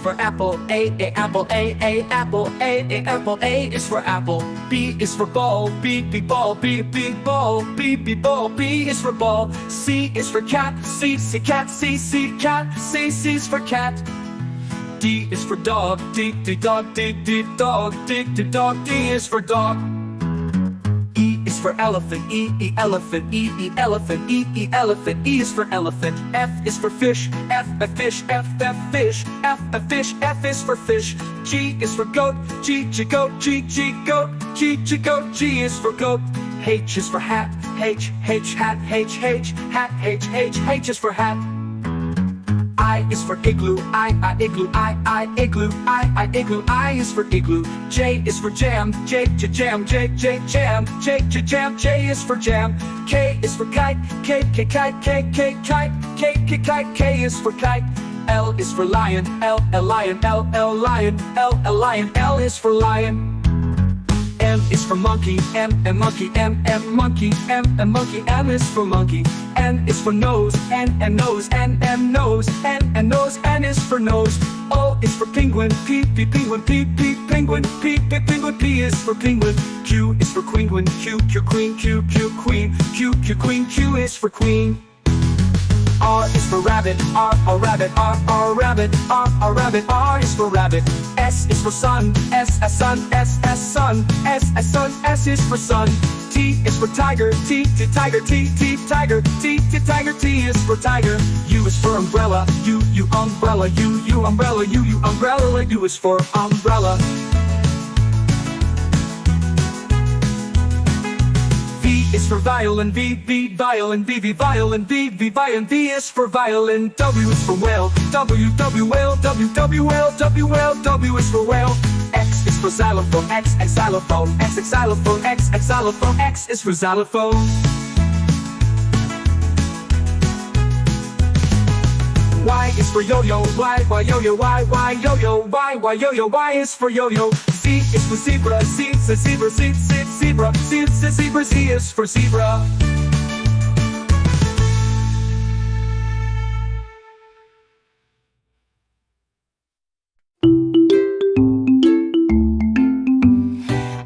for apple. A apple. A apple. A apple. A is for apple. B is for ball. B ball. B ball. B ball. B is for ball. C is for cat. C cat. C cat. C is for cat. D is for dog. D dog. D dog. D dog. D is for dog. E is for elephant. E elephant. E elephant. E elephant. E is for elephant. F is for fish. F fish. F fish. F fish. F is for fish. G is for goat. G goat. G goat. G goat. G is for goat. H is for hat. H hat. H hat. H is for hat. I is for igloo. I igloo. I igloo. I igloo. I is for igloo. J is for jam. J jam. J jam. J jam. J is for jam. K is for kite. K kite. K kite. K kite. K is for kite. L is for lion. L lion. L lion. L lion. L is for lion. M is for monkey. M monkey. M monkey. M monkey. M is for monkey. N is for nose. N nose. N nose. N nose. N is for nose. O is for penguin. P penguin. P penguin. P penguin. P is for penguin. Q is for queen. Q queen. Q queen. Q queen. Q is for queen. R is for rabbit. R rabbit. R rabbit. R rabbit. R is for rabbit. S is for sun. S sun. S sun. S sun. S is for sun. T is for tiger. T tiger. T tiger. T tiger. T is for tiger. U is for umbrella. U umbrella. U umbrella. U umbrella. U is for umbrella. V is for violin. V violin. V violin. V violin. V is for violin. W is for whale. W whale. W whale. W whale. W is for whale. X is for xylophone. X xylophone. X xylophone. X xylophone. X is for xylophone. Y is for yo-yo. Y yo-yo. Y yo-yo. Y yo-yo. Y is for yo-yo. Z is for zebra. Z is zebra. Z is zebra. Z is zebra. Z is for zebra.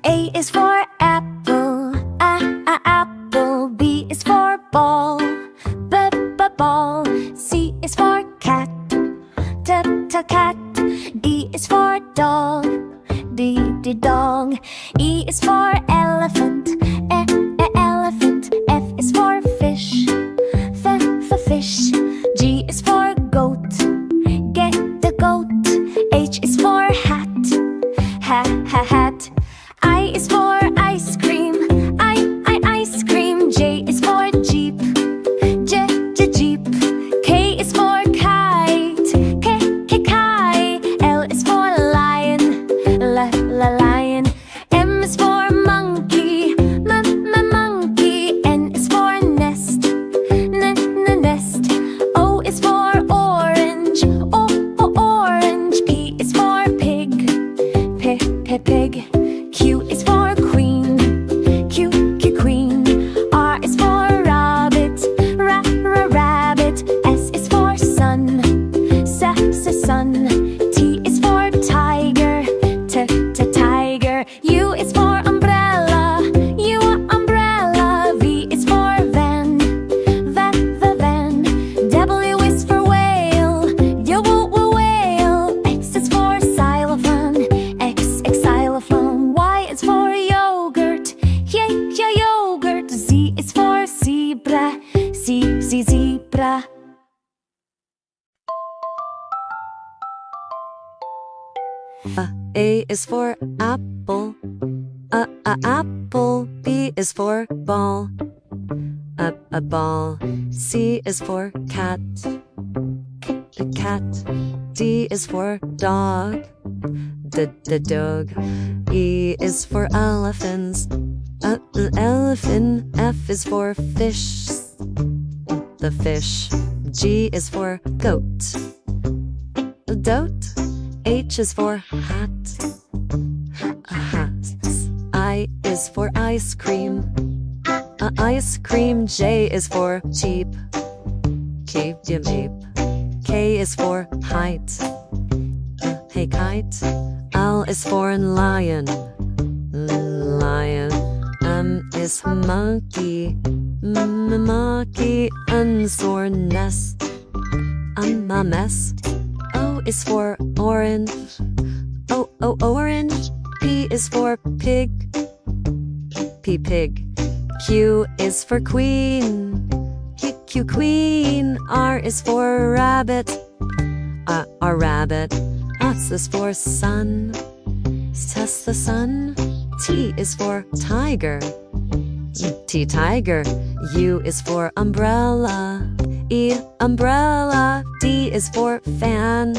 A is for apple. Apple. B is for ball. Ball. C is for cat. Cat. D is for dog. D dog. E is for elephant. Elephant. F is for fish. Fish. G is for goat. Get the goat. H is for hat. Hat. I is for ice cream. Ice cream. J is for jeep. Jeep. K is for kite. Kite. L is for lion. Lion. M is for monkey. Monkey. N is for nest. Nest. O is for orange. Orange. P is for pig. Pig. Q is for queen. Queen. R is for rabbit. Rabbit. S is for sun. Sun. T is for tiger. Tiger. U is for umbrella. Umbrella. V is for van. Van. W is for whale. Whale. X is for xylophone. X xylophone. Y is for yogurt. Yogurt. Z is for zebra. Zebra. A is for apple. Apple. B is for ball. A ball. C is for cat. Cat. D is for dog. The dog. E is for elephants. Elephant. F is for fish. The fish. G is for goat. Goat. H is for hat. I is for ice cream. Ice cream. J is for jeep. Jeep. K is for height. kite. L is for lion. Lion. M is monkey. Monkey. N is for nest. A mess. O is for orange. Orange. P is for pig. Pig. Q is for queen. Q queen. R is for rabbit. R rabbit. S is for sun. Test the sun. T is for tiger. T tiger. U is for umbrella. E umbrella. D is for fan.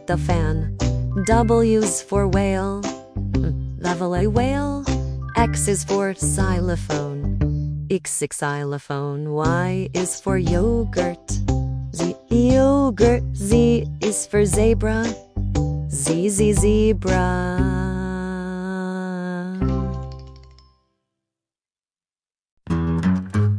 The fan. W is for whale. Level a whale. X is for xylophone. X xylophone. Y is for yogurt. Z yogurt. Z is for zebra. Z zebra.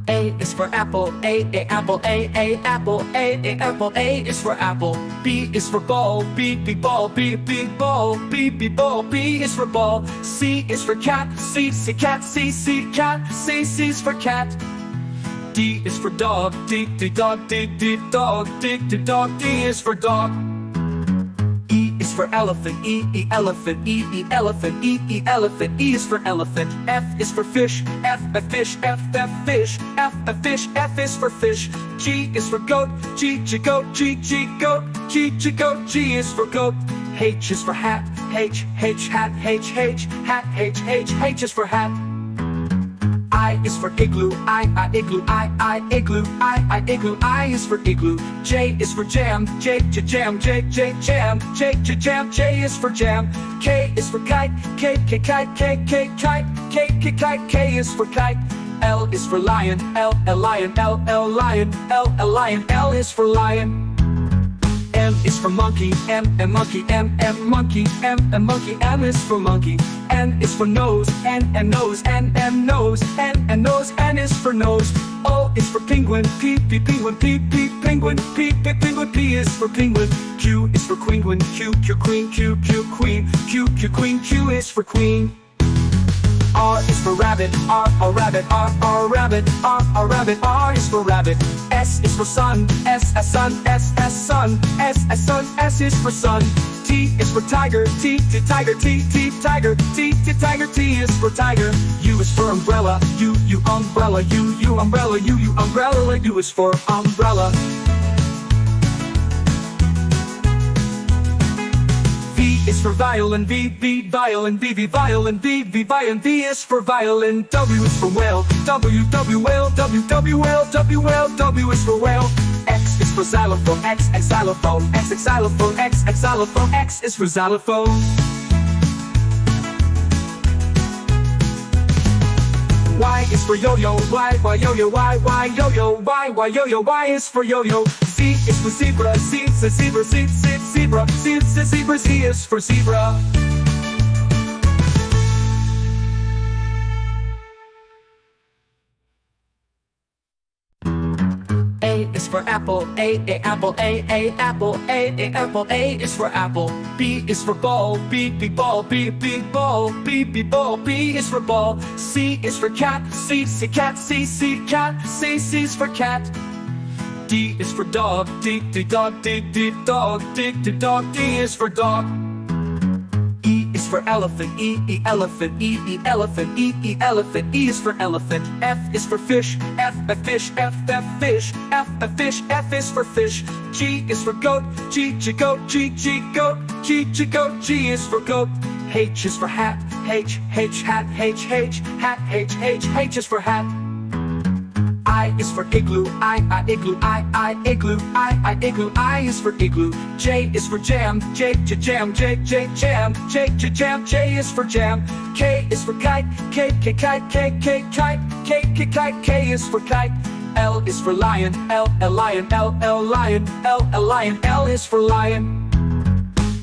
A is for apple, A apple, A apple, A apple, A is for apple. B is for ball, B ball, B ball, B ball, B is for ball. C is for cat, C cat, C cat, C is for cat. D is for dog, D dog, D dog, D dog, D is for dog. E is for elephant, E elephant, E elephant, E elephant, E is for elephant. F is for fish, F fish, F fish, F fish, F is for fish. G is for goat, G goat, G goat, G goat, G is for goat. H is for hat, H hat, H hat, H is for hat. I is for igloo, I igloo, I igloo, I igloo, I is for igloo. J is for jam, J jam, J jam, J jam, J is for jam. K is for kite, K kite, K kite, K is for kite. L is for lion, L lion, L lion, L lion, L is for lion. M is for monkey, M monkey, M monkey, M monkey, M is for monkey. N is for nose, N nose, N nose, N nose, N is for nose. O is for penguin, P penguin, P penguin, P penguin, P is for penguin. Q is for queen, Q queen, Q queen, Q queen, Q is for queen. R is for rabbit, R rabbit, R rabbit, R rabbit, R is for rabbit. S is for sun, S sun, S sun, S sun, S is for sun. T is for tiger, T tiger, T tiger, T tiger, T is for tiger. U is for umbrella, U umbrella, U umbrella, U umbrella, U is for umbrella. V is for violin, V violin, V violin, V violin, V is for violin. W is for whale, W whale, W whale, W whale, W is for whale. X is for xylophone, X xylophone, X xylophone, X xylophone, X is for xylophone. Y is for yo-yo, Y yo-yo, Y yo-yo, Y yo-yo, Y is for yo-yo. Z is for zebra, Z zebra, Z zebra, Z zebra, Z is for zebra. A is for apple, A apple, A apple, A apple, A is for apple. B is for ball, B ball, B ball, B ball, B is for ball. C is for cat, C cat, C cat, C is for cat. D is for dog, D dog, D dog, D dog, D is for dog. E is for elephant, E elephant, E elephant, E elephant, E is for elephant. F is for fish, F fish, F fish, F fish, F is for fish. G is for goat, G goat, G goat, G goat, G is for goat. H is for hat, H hat, H hat, H is for hat. I is for igloo, I igloo, I igloo, I igloo, I is for igloo. J is for jam, J jam, J jam, J jam, J is for jam. K is for kite, K kite, K kite, K is for kite. L is for lion, L lion, L lion, L lion, L is for lion.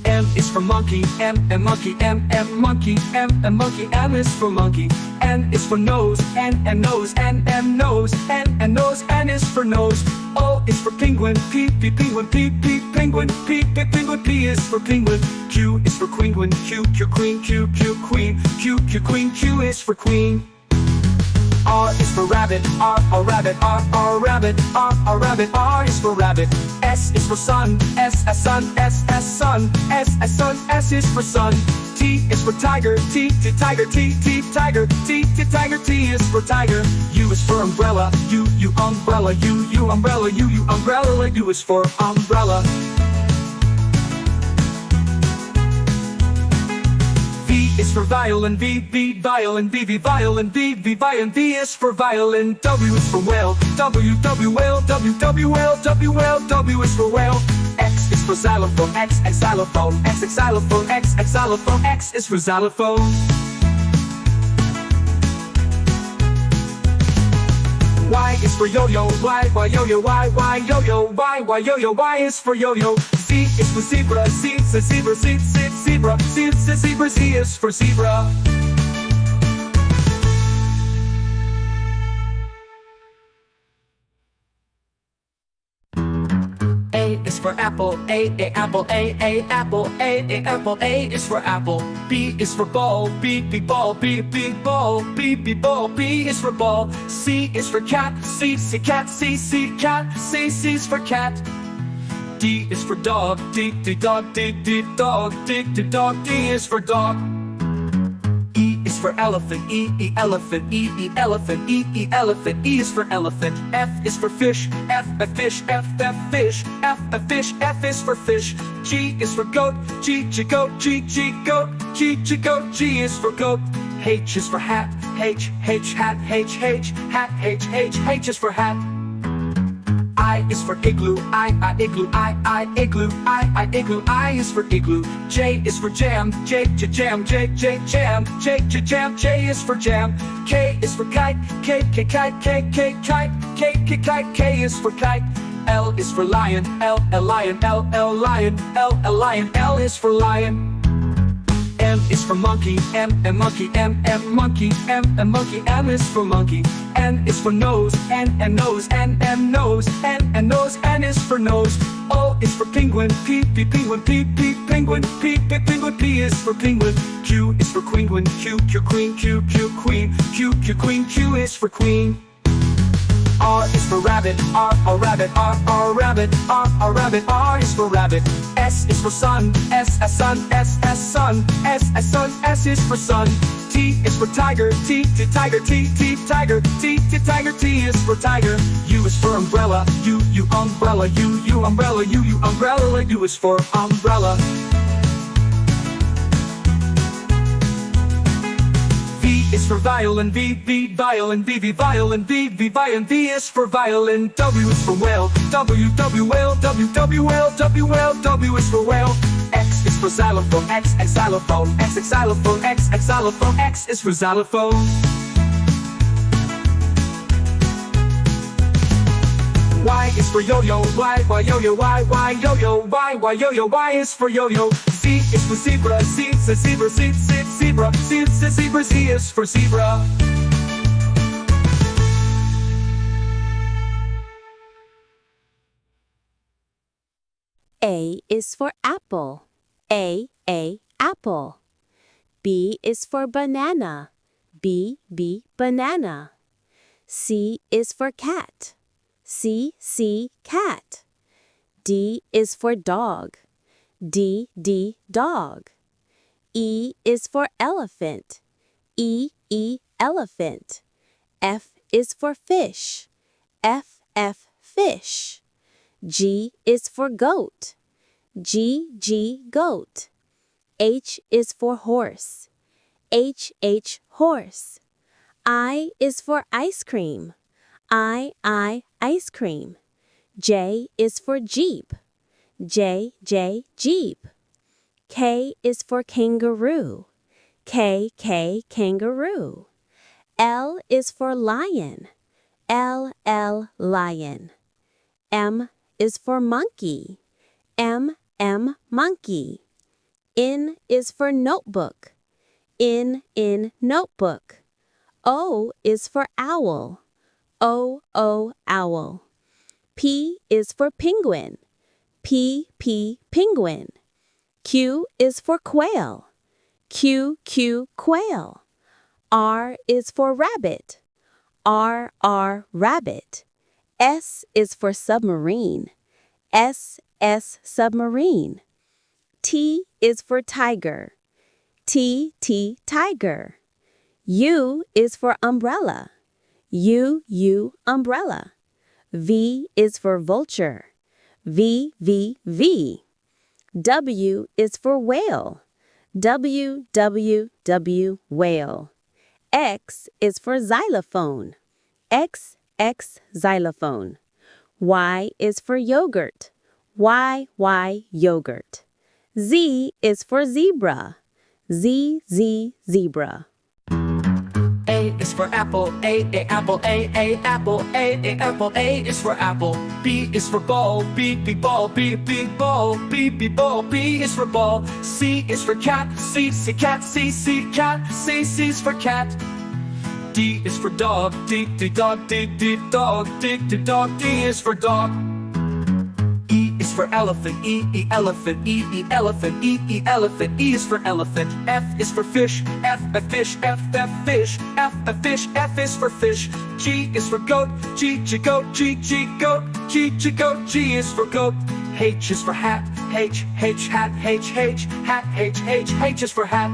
M is for monkey, M monkey, M monkey, M monkey, M is for monkey. N is for nose, N nose, N nose, N nose, N is for nose. O is for penguin, P penguin, P penguin, P penguin, penguin. P is for penguin. Q is for queen. Q queen. Q queen. Q queen. Q is for queen. R is for rabbit. R rabbit. R rabbit. R rabbit. R is for rabbit. S is for sun. S sun. S sun. S sun. S is for sun. T is for tiger. T tiger. T tiger. T tiger. T is for tiger. U is for umbrella. U umbrella. U umbrella. U umbrella. U is for umbrella. V is for violin. V violin. V violin. V violin. V is for violin. W is for whale. W whale. W whale. W whale. W is for whale. X is for xylophone. X xylophone. X xylophone. X xylophone. X is for xylophone. Y is for yo-yo. Y yo-yo. Y yo-yo. Y yo-yo. Y is for yo-yo. Z is for zebra. Z zebra. Z zebra. Z zebra. Z is for zebra. A is for apple. A apple. A apple. A apple. A is for apple. B is for ball. B ball. B ball. B ball. B is for ball. C is for cat. C cat. C cat. C is for cat. D is for dog. D dog. D dog. D dog. D is for dog. E is for elephant. E elephant. E elephant. E elephant. E is for elephant. F is for fish. F fish. F fish. F fish. F is for fish. G is for goat. G goat. G goat. G goat. G is for goat. H is for hat. H hat. H hat. H is for hat. I is for igloo. I igloo. I igloo. I igloo. I is for igloo. J is for jam. J jam. J jam. J jam. J is for jam. K is for kite. K kite. K kite. K kite. K is for kite. L is for lion. L lion. L lion. L lion. L is for lion. M is for monkey. M monkey. M monkey. M monkey. M is for monkey. N is for nose. N nose. N nose. N nose. N is for nose. O is for penguin. P penguin. P penguin. P penguin. P is for penguin. Q is for queen. Q queen. Q queen. Q queen. Q is for queen. R is for rabbit. R rabbit. R rabbit. R rabbit. R is for rabbit. S is for sun. S sun. S sun. S sun. S is for sun. T is for tiger. T tiger. T tiger. T tiger. T is for tiger. U is for umbrella. U umbrella. U umbrella. U umbrella. U is for umbrella. V is for violin. V violin. V violin. V violin. V is for violin. W is for whale. W whale. W whale. W whale. W is for whale. X is for xylophone. X xylophone. X xylophone. X xylophone. X is for xylophone. Y is for yo-yo. Y yo-yo. Y yo-yo. Y yo-yo. Y is for yo-yo. Z is for zebra. Z zebra. Z zebra. Z zebra. Z is for zebra. A is for apple. A apple. B is for banana. B banana. C is for cat. C cat. D is for dog. D dog. E is for elephant. E elephant. F is for fish. F fish. G is for goat. G goat. H is for horse. H horse. I is for ice cream. I ice cream. J is for jeep. J jeep. K is for kangaroo. K kangaroo. L is for lion. L lion. M is for monkey. M monkey. N is for notebook. N notebook. O is for owl. O owl. P is for penguin. P penguin. Q is for quail. Q, Q, quail. R is for rabbit. R, R, rabbit. S is for submarine. S, S, submarine. T is for tiger. T, T, tiger. U is for umbrella. U, U, umbrella. V is for vulture. V, V, V. W is for whale. W, W, W, whale. X is for xylophone. X, X, xylophone. Y is for yogurt. Y, Y, yogurt. Z is for zebra. Z, Z, zebra. A is for apple, A, apple, A, apple, A, apple, A is for apple. B is for ball, B, ball, B, ball, B, ball, B is for ball. C is for cat, C, cat, C, cat, C is for cat. D is for dog, D, dog, D, dog, D, dog, D is for dog. E is for elephant, E, elephant, E, elephant, E, elephant, E is for elephant. F is for fish, F, fish, F, fish, F, fish, F is for fish. G is for goat, G, goat, G, goat, G, goat, G is for goat. H is for hat, H, hat, H, hat, H is for hat.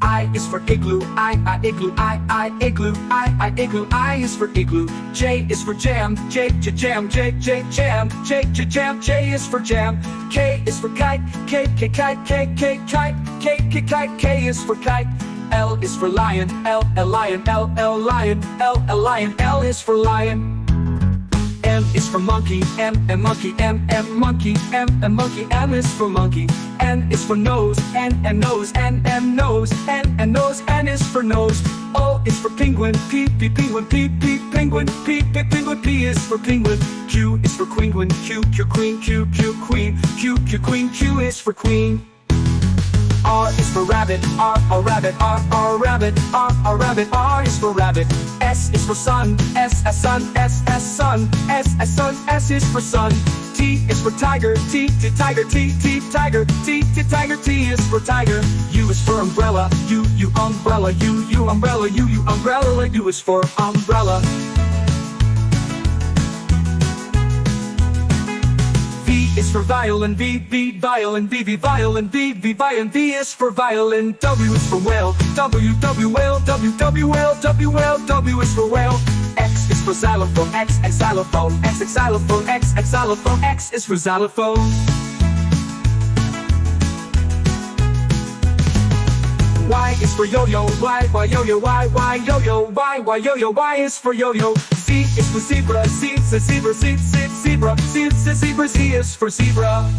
I is for igloo, I, igloo, I, igloo, I, igloo, I is for igloo. J is for jam, J, jam, J, jam, J, jam, J is for jam. K is for kite, K, kite, K, kite, K, kite, K is for kite. L is for lion, L, lion, L, lion, L, lion, L is for lion. M is for monkey, M, monkey, M, monkey, M, monkey, M is for monkey. N is for nose, N, nose, N, nose, N, nose, N is for nose. O is for penguin, P, penguin, P, penguin, P, penguin, P is for penguin. Q is for queen, Q, queen, Q, queen, Q, queen, Q is for queen. R is for rabbit, R, rabbit, R, rabbit, R, rabbit, R is for rabbit. S is for sun, S, sun, S, sun, S, sun, S is for sun. T is for tiger, T, tiger, T, tiger, T, tiger, T is for tiger. U is for umbrella, U, umbrella, U, umbrella, U, umbrella, U is for umbrella. V is for violin, V, violin, V, violin, V, violin, V is for violin. W is for whale, W, whale, W, whale, W is for whale. X is for xylophone, X, xylophone, X, xylophone, X, xylophone, X is for xylophone. Y is for yo-yo, Y, yo-yo, Y, yo-yo, Y, yo-yo, Y is for yo-yo. Z is for zebra, Z, zebra, Z, zebra, Z, zebra, Z is for zebra.